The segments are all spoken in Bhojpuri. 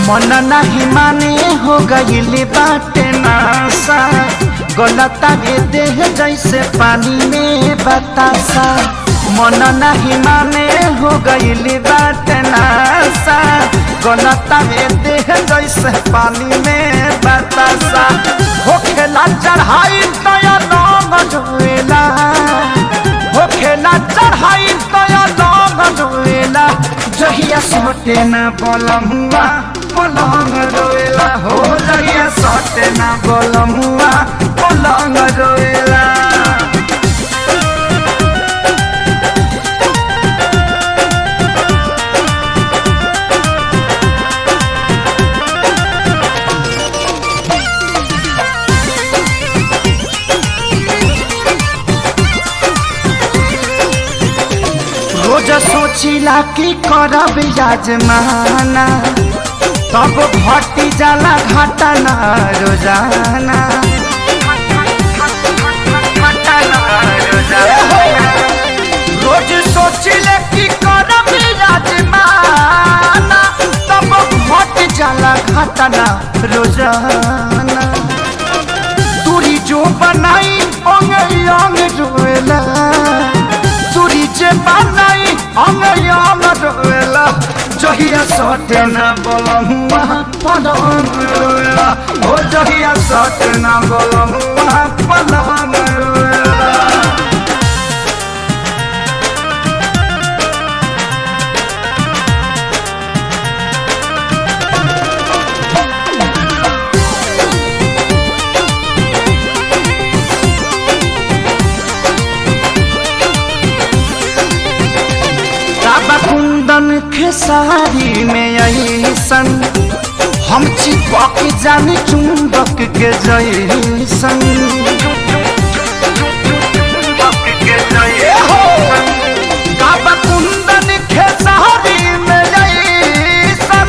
मन नहीं माने हो गई बाटे नासा गलता गे देह जैसे पानी में बतासा। मन नहीं माने हो गई बाटे नासा गलता गे देह जैसे पानी में बतासा। हो खेला चढ़ाई तया नाम जोएला हो खेला चढ़ाई तया नाम जोएला जहिया सोटे न बोलमुआ पलंग रोएला हो जहिया सोटे न बोलमुआ पलंग रोएला। रोज सोचिला कि करब याजमाना तब घटी जाला घटना रोजाना। रोज सोचिले कि करब याजमाना तब घट जाला घटना रोजाना। दूरी जो बनाई अंग अंग रोएला दूरी जे बनाई अंग अंग रोएला जहिया सोटे न बोलमुआ पलंग रोएला हो जहिया सोटे न बोलमुआ पलंग रोएला। कुंदन खेसारी में ऐसन हम चिपक जाने चुंबक के जैसन। कुंदन खेसारी में ऐसन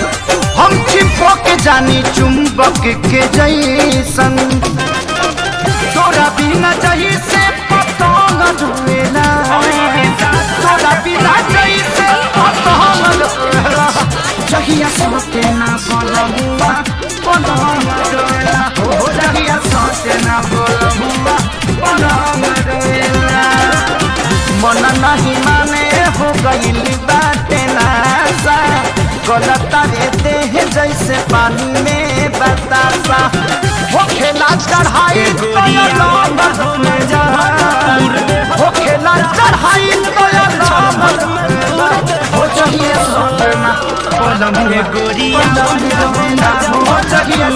हम चिपक जानी चुंबक के जैसन। तोरा बिना जैसे पतंग जोएला तोरा बिना जैसे जहिया सोटे ना बोलमुआ पलंग रोएला हो जहिया सोटे ना बोलमुआ पलंग रोएला। मन नहीं माने हो गई बाटे नासा गलता रे देह जैसे पानी में बतासा। हो खेला चढ़ाई हो खेला चढ़ाई हो जहिया सोटे ना बोलमुआ पलंग रोएला हो जहिया